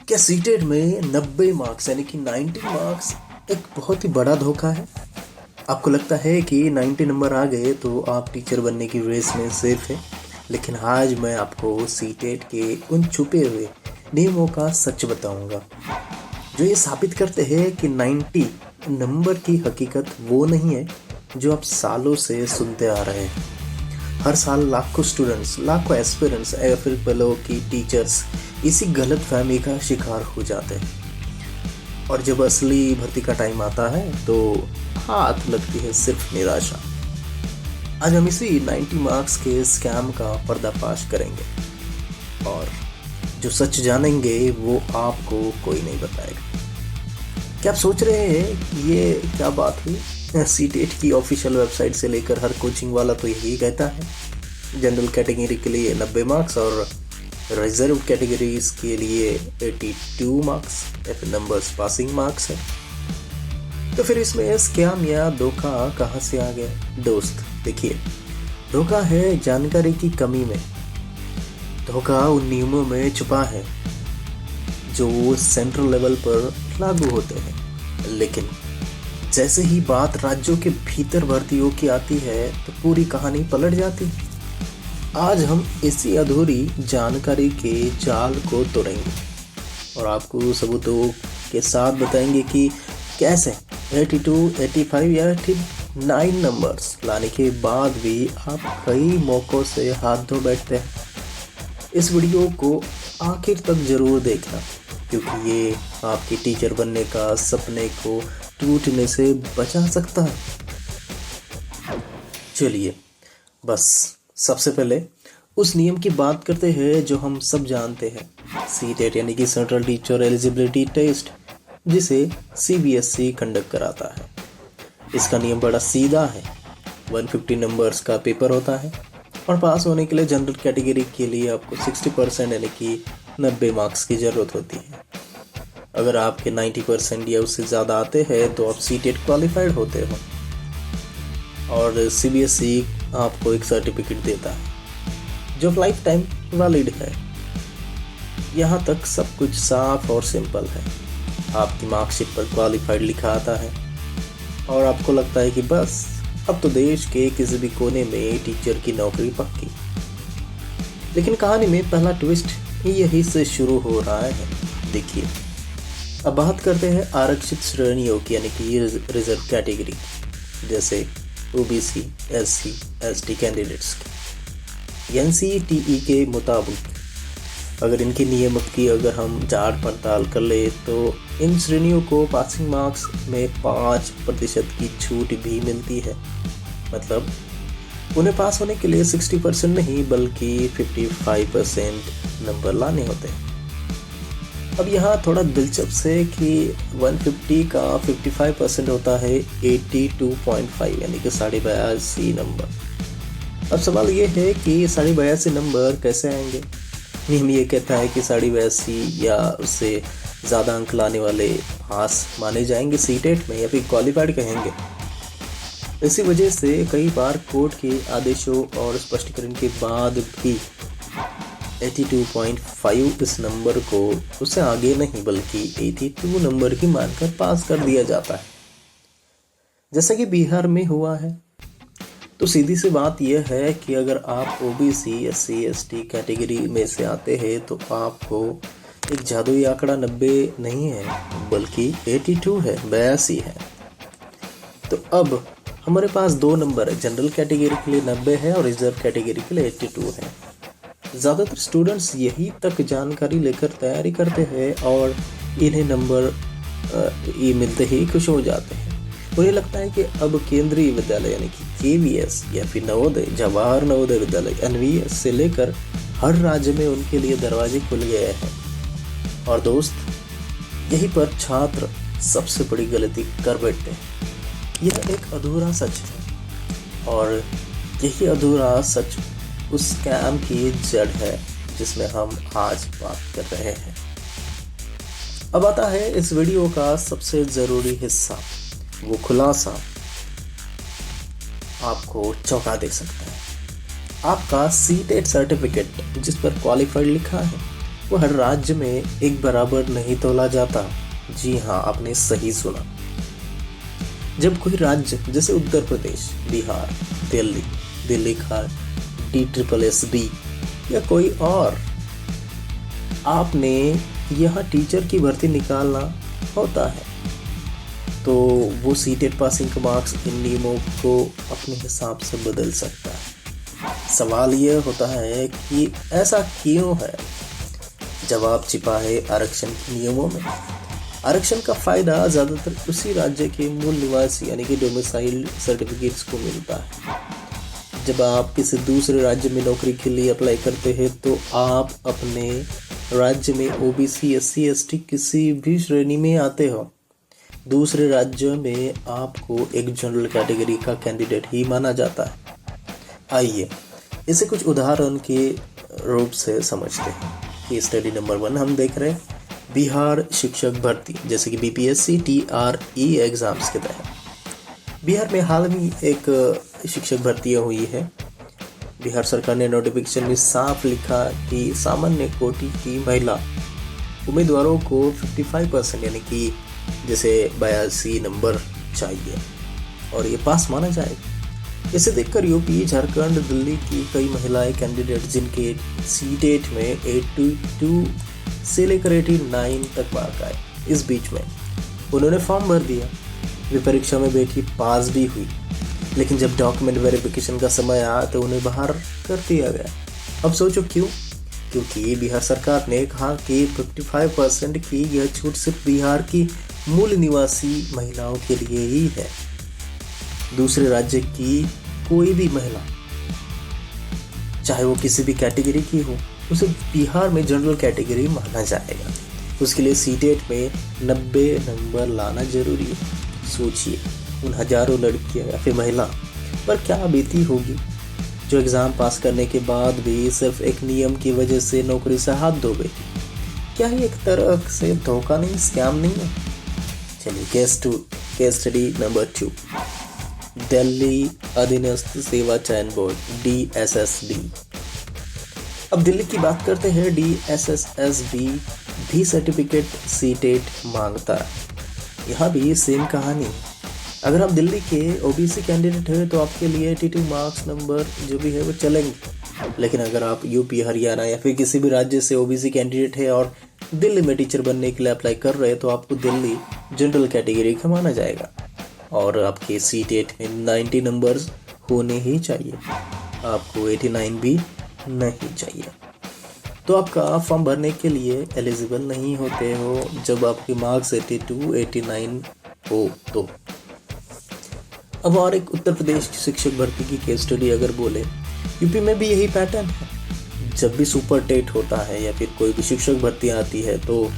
क्या सीटेट में 90 मार्क्स यानी कि 90 मार्क्स एक बहुत ही बड़ा धोखा है? आपको लगता है कि 90 नंबर आ गए तो आप टीचर बनने की रेस में सेफ है, लेकिन आज मैं आपको सीटेट के उन छुपे हुए नियमों का सच बताऊंगा जो ये साबित करते हैं कि 90 नंबर की हकीकत वो नहीं है जो आप सालों से सुनते आ रहे हैं। हर साल लाखों स्टूडेंट्स, लाखों एस्पिरेंट्स या फिर पेलो की टीचर्स इसी गलत फहमी का शिकार हो जाते हैं और जब असली भर्ती का टाइम आता है तो हाथ लगती है सिर्फ निराशा। आज हम इसी 90 मार्क्स के स्कैम का पर्दाफाश करेंगे और जो सच जानेंगे वो आपको कोई नहीं बताएगा। क्या आप सोच रहे हैं ये क्या बात हुई? सीटेट की ऑफिशियल वेबसाइट से लेकर हर कोचिंग वाला तो यही कहता है जनरल कैटेगरी के लिए 90 मार्क्स और रिजर्व कैटेगरीज के लिए 82 मार्क्स या फिर नंबर्स पासिंग मार्क्स है। तो फिर इसमें स्कैम या धोखा कहाँ से आ गया? दोस्त देखिए, धोखा है जानकारी की कमी में, धोखा उन नियमों में छुपा है जो सेंट्रल लेवल पर लागू होते हैं, लेकिन जैसे ही बात राज्यों के भीतर भर्तियों की आती है तो पूरी कहानी पलट जाती है। आज हम इसी अधूरी जानकारी के जाल को तोड़ेंगे और आपको सबूतों के साथ बताएंगे कि कैसे 82, 85 या 89 नंबर्स लाने के बाद भी आप कई मौकों से हाथ धो बैठते हैं। इस वीडियो को आखिर तक जरूर देखना क्योंकि ये आपकी टीचर बनने का सपने को टूटने से बचा सकता है। चलिए बस सबसे पहले उस नियम की बात करते हैं जो हम सब जानते हैं, सीटेट यानी कि सेंट्रल टीचर एलिजिबिलिटी टेस्ट, जिसे सीबीएसई कंडक्ट कराता है। इसका नियम बड़ा सीधा है। 150 नंबर्स का पेपर होता है और पास होने के लिए जनरल कैटेगरी के लिए आपको 60% यानी कि 90 मार्क्स की ज़रूरत होती है। अगर आपके 90% या उससे ज़्यादा आते हैं तो आप सीटेट क्वालिफाइड होते हो और सीबीएसई आपको एक सर्टिफिकेट देता है जो लाइफ टाइम वैलिड है। यहाँ तक सब कुछ साफ और सिंपल है। आपकी मार्कशीट पर क्वालिफाइड लिखा आता है और आपको लगता है कि बस अब तो देश के किसी भी कोने में टीचर की नौकरी पक्की। लेकिन कहानी में पहला ट्विस्ट यही से शुरू हो रहा है। देखिए, अब बात करते हैं आरक्षित श्रेणियों की यानी कि रिजर्व कैटेगरी, जैसे ओबीसी, एससी, एसटी कैंडिडेट्स की। एनसीटीई के मुताबिक अगर इनके नियम की अगर हम जांच पड़ताल कर ले तो इन श्रेणियों को पासिंग मार्क्स में 5% की छूट भी मिलती है। मतलब उन्हें पास होने के लिए 60% नहीं बल्कि 55% नंबर लाने होते हैं। अब यहाँ थोड़ा दिलचस्प है कि 150 का 55% होता है 82.5 यानी कि 82.5 नंबर। अब सवाल ये है कि 82.5 नंबर कैसे आएंगे? नियम ये कहता है कि 82.5 या उससे ज़्यादा अंक लाने वाले पास माने जाएंगे सीटेट में या फिर क्वालिफाइड कहेंगे। इसी वजह से कई बार कोर्ट के आदेशों और स्पष्टीकरण के बाद भी 82.5 इस नंबर को उससे आगे नहीं बल्कि 82 नंबर ही मानकर पास कर दिया जाता है, जैसा कि बिहार में हुआ है। तो सीधी सी बात यह है कि अगर आप ओबीसी, एससी, एसटी कैटेगरी में से आते हैं तो आपको एक जादुई आंकड़ा 90 नहीं है बल्कि 82 है, 82 है। तो अब हमारे पास दो नंबर है, जनरल कैटेगरी के लिए 90 है और रिजर्व कैटेगरी के लिए 82 है। ज़्यादातर स्टूडेंट्स यही तक जानकारी लेकर तैयारी करते हैं और इन्हें नंबर ये मिलते ही खुश हो जाते हैं। उन्हें लगता है कि अब केंद्रीय विद्यालय यानी कि केवीएस या फिर नवोदय, जवाहर नवोदय विद्यालय एनवीएस से लेकर हर राज्य में उनके लिए दरवाजे खुल गए हैं। और दोस्त, यहीं पर छात्र सबसे बड़ी गलती कर बैठते हैं। यह एक अधूरा सच है और यही अधूरा सच उस स्कैम की जड़ है जिसमें हम आज बात कर रहे हैं। अब आता है इस वीडियो का सबसे ज़रूरी हिस्सा, वो खुलासा आपको चौंका दे सकता है। आपका सीटेट सर्टिफिकेट जिस पर क्वालिफाइड लिखा है वो हर राज्य में एक बराबर नहीं तोला जाता। जी हाँ, आपने सही सुना। जब कोई राज्य जैसे उत्तर प्रदेश, बिहार, दिल्ली, दिल्ली का DSSB या कोई और, आपने यहाँ टीचर की भर्ती निकालना होता है तो वो सीटेट पासिंग मार्क्स इन नियमों को अपने हिसाब से बदल सकता है। सवाल यह होता है कि ऐसा क्यों है? जवाब छिपा है आरक्षण के नियमों में। आरक्षण का फायदा ज़्यादातर उसी राज्य के मूल निवासी यानी कि डोमिसाइल सर्टिफिकेट्स को मिलता है। जब आप किसी दूसरे राज्य में नौकरी के लिए अप्लाई करते हैं तो आप अपने राज्य में OBC, SC, ST किसी भी श्रेणी में आते हो। दूसरे राज्य में आपको एक जनरल कैटेगरी का कैंडिडेट ही माना जाता है। आइए इसे कुछ उदाहरण के रूप से समझते हैं। ये स्टडी नंबर 1 हम देख रहे हैं, बिहार शिक्षक भर्ती, जैसे कि BPSC TRE एग्जाम्स के तहत बिहार में हाल में एक शिक्षक भर्ती हुई है। बिहार सरकार ने नोटिफिकेशन में साफ लिखा कि सामान्य कोटि की महिला उम्मीदवारों को 55% यानी कि जैसे 82 नंबर चाहिए और ये पास माना जाएगा। इसे देखकर यूपी, झारखंड, दिल्ली की कई महिलाएं कैंडिडेट जिनके सीटेट में 82 से लेकर 89 तक मार्क आए, इस बीच में उन्होंने फॉर्म भर दिया। वे परीक्षा में बैठी, पास भी हुई, लेकिन जब डॉक्यूमेंट वेरिफिकेशन का समय आया तो उन्हें बाहर कर दिया गया। अब सोचो क्यों? क्योंकि बिहार सरकार ने कहा कि 55% की यह छूट सिर्फ बिहार की मूल निवासी महिलाओं के लिए ही है। दूसरे राज्य की कोई भी महिला, चाहे वो किसी भी कैटेगरी की हो, उसे बिहार में जनरल कैटेगरी माना जाएगा। उसके लिए सीटेट में 90 नंबर लाना जरूरी है। सोचिए उन हजारों लड़कियां या फिर महिला पर क्या बीती होगी जो एग्ज़ाम पास करने के बाद भी सिर्फ एक नियम की वजह से नौकरी से हाथ धो बैठी। क्या ये एक तरह से धोखा नहीं, स्कैम नहीं है? चलिए केस स्टडी नंबर 2, दिल्ली अधीनस्थ सेवा चयन बोर्ड DSSB। अब दिल्ली की बात करते हैं। DSSB भी सर्टिफिकेट सीटेट मांगता है। यहाँ भी सेम कहानी। अगर आप दिल्ली के OBC कैंडिडेट हैं तो आपके लिए 82 मार्क्स नंबर जो भी है वो चलेंगे, लेकिन अगर आप यूपी, हरियाणा या फिर किसी भी राज्य से OBC कैंडिडेट है और दिल्ली में टीचर बनने के लिए अप्लाई कर रहे हैं तो आपको दिल्ली जनरल कैटेगरी का माना जाएगा और आपके सीटेट में 90 नंबर्स होने ही चाहिए, आपको 89 भी नहीं चाहिए। तो आपका फॉर्म भरने के लिए एलिजिबल नहीं होते हो जब आपके मार्क्स 82, 89 हो तो। अब और एक उत्तर प्रदेश की शिक्षक भर्ती की केस स्टडी अगर बोले, यूपी में भी यही पैटर्न है। जब भी सुपर टेट होता है या फिर कोई भी शिक्षक भर्ती आती है तो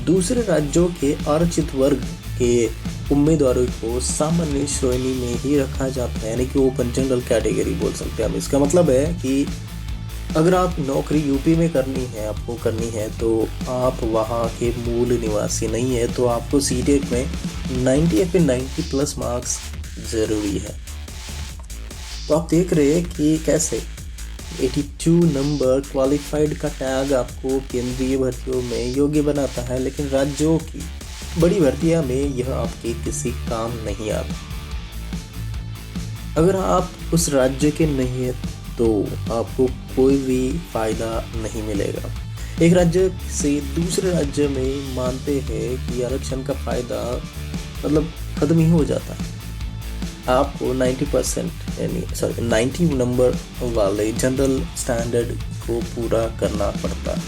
दूसरे राज्यों के आरक्षित वर्ग के उम्मीदवारों को सामान्य श्रेणी में ही रखा जाता है, यानी कि ओपन जनरल कैटेगरी बोल सकते हैं हम। इसका मतलब है कि अगर आप नौकरी यूपी में आपको करनी है तो आप वहाँ के मूल निवासी नहीं है तो आपको सीटेट में 90 या फिर 90 प्लस मार्क्स ज़रूरी है। तो आप देख रहे हैं कि कैसे 82 नंबर क्वालिफाइड का टैग आपको केंद्रीय भर्तियों में योग्य बनाता है, लेकिन राज्यों की बड़ी भर्तियां में यह आपके किसी काम नहीं आता। अगर आप उस राज्य के नहीं है तो आपको कोई भी फायदा नहीं मिलेगा। एक राज्य से दूसरे राज्य में मानते हैं कि आरक्षण का फायदा मतलब खत्म ही हो जाता है। आपको 90 नंबर वाले जनरल स्टैंडर्ड को पूरा करना पड़ता है,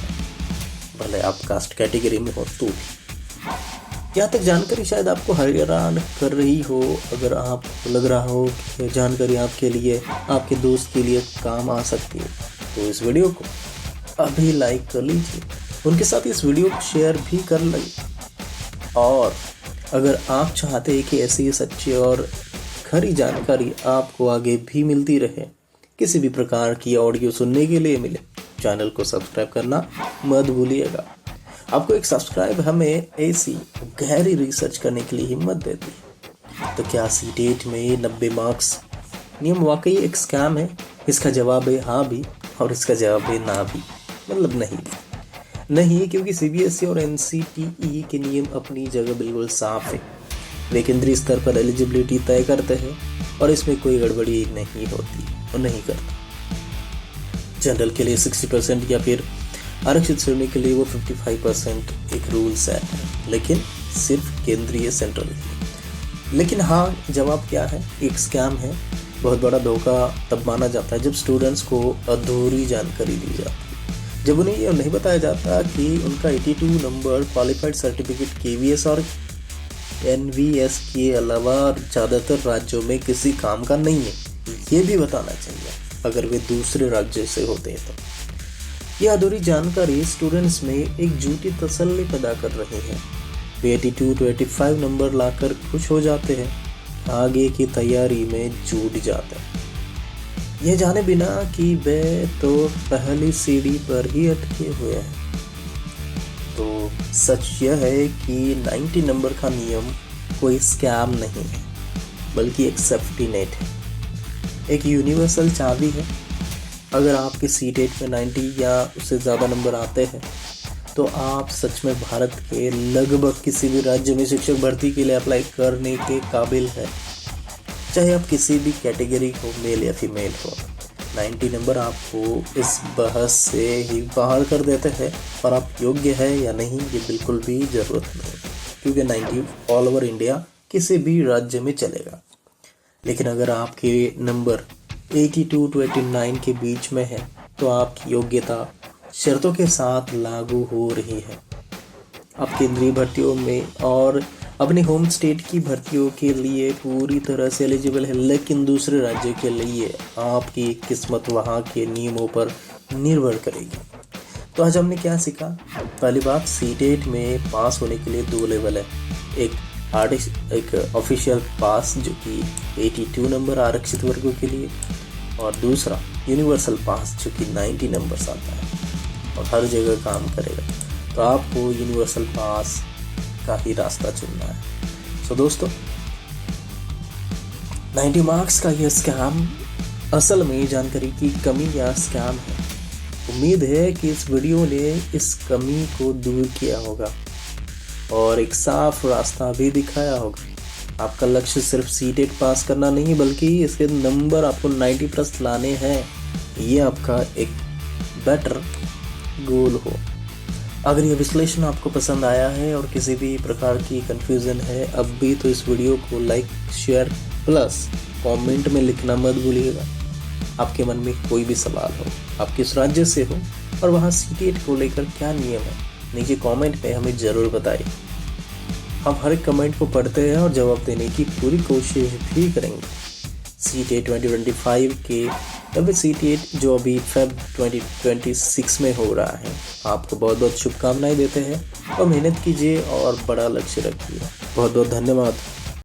भले आप कास्ट कैटेगरी में हो तो भी। यहाँ तक जानकारी शायद आपको हैरान कर रही हो। अगर आपको लग रहा हो कि जानकारी आपके लिए, आपके दोस्त के लिए काम आ सकती है तो इस वीडियो को अभी लाइक कर लीजिए, उनके साथ इस वीडियो को शेयर भी कर लीजिए। और अगर आप चाहते हैं कि ऐसी सच्ची और खरी जानकारी आपको आगे भी मिलती रहे, किसी भी प्रकार की ऑडियो सुनने के लिए मिले, चैनल को सब्सक्राइब करना मत भूलिएगा। आपको एक सब्सक्राइब हमें ऐसी गहरी रिसर्च करने के लिए हिम्मत देती है। तो क्या सीटेट में 90 मार्क्स नियम वाकई एक स्कैम है? इसका जवाब है हाँ भी और इसका जवाब है ना भी, मतलब नहीं भी। नहीं, क्योंकि सीबीएसई और एनसीटीई के नियम अपनी जगह बिल्कुल साफ है। वे केंद्रीय स्तर पर एलिजिबिलिटी तय करते हैं और इसमें कोई गड़बड़ी नहीं होती और नहीं करता। जनरल के लिए 60% या फिर आरक्षित श्रेणी के लिए वो 55% एक रूल सेट है, लेकिन सिर्फ केंद्रीय सेंट्रल। लेकिन हाँ, जवाब क्या है? एक स्कैम है। बहुत बड़ा धोखा तब माना जाता है जब स्टूडेंट्स को अधूरी जानकारी दी जाती है, जब उन्हें यह नहीं बताया जाता कि उनका 82 नंबर क्वालिफाइड सर्टिफिकेट केवीएस और एनवीएस के अलावा ज़्यादातर राज्यों में किसी काम का नहीं है। ये भी बताना चाहिए अगर वे दूसरे राज्य से होते हैं तो। यह अधूरी जानकारी स्टूडेंट्स में एक झूठी तसल्ली पैदा कर रही है। वे 82 to 85 नंबर लाकर खुश हो जाते हैं, आगे की तैयारी में जुट जाते हैं, यह जाने बिना कि वे तो पहली सीढ़ी पर ही अटके हुए हैं। तो सच यह है कि 90 नंबर का नियम कोई स्कैम नहीं है, बल्कि एक सेफ्टी नेट है, एक यूनिवर्सल चाबी है। अगर आपके सीटेट में 90 या उससे ज़्यादा नंबर आते हैं तो आप सच में भारत के लगभग किसी भी राज्य में शिक्षक भर्ती के लिए अप्लाई करने के काबिल है, चाहे आप किसी भी कैटेगरी हो, मेल या फीमेल हो। 90 नंबर आपको इस बहस से ही बाहर कर देते हैं और आप योग्य है या नहीं ये बिल्कुल भी ज़रूरत नहीं, क्योंकि 90 ऑल ओवर इंडिया किसी भी राज्य में चलेगा। लेकिन अगर आपके नंबर 82 to 89 के बीच में है तो आपकी योग्यता शर्तों के साथ लागू हो रही है। आप केंद्रीय भर्तियों में और अपने होम स्टेट की भर्तियों के लिए पूरी तरह से एलिजिबल है, लेकिन दूसरे राज्य के लिए आपकी किस्मत वहाँ के नियमों पर निर्भर करेगी। तो आज हमने क्या सीखा? पहली बात, सीटेट में पास होने के लिए 2 लेवल है। एक ऑफिशियल पास जो कि 82 नंबर आरक्षित वर्गों के लिए, और दूसरा यूनिवर्सल पास जो कि 90 नंबर्स आता है और हर जगह काम करेगा। तो आपको यूनिवर्सल पास का ही रास्ता चुनना है। सो दोस्तों, 90 मार्क्स का यह स्कैम असल में जानकारी की कमी या स्कैम है। उम्मीद है कि इस वीडियो ने इस कमी को दूर किया होगा और एक साफ रास्ता भी दिखाया होगा। आपका लक्ष्य सिर्फ सीटेट पास करना नहीं, बल्कि इसके नंबर आपको 90+ लाने हैं। ये आपका एक बेटर गोल हो। अगर यह विश्लेषण आपको पसंद आया है और किसी भी प्रकार की कंफ्यूजन है अब भी, तो इस वीडियो को लाइक, शेयर प्लस कमेंट में लिखना मत भूलिएगा। आपके मन में कोई भी सवाल हो, आप किस राज्य से हो और वहाँ सीटेट को लेकर क्या नियम है, नीचे कमेंट में हमें ज़रूर बताइए। हम हर एक कमेंट को पढ़ते हैं और जवाब देने की पूरी कोशिश भी करेंगे। सीटेट 2025 के सीटेट जो अभी फेब 2026 में हो रहा है, आपको बहुत बहुत शुभकामनाएं देते हैं और मेहनत कीजिए और बड़ा लक्ष्य रखिए। बहुत बहुत धन्यवाद।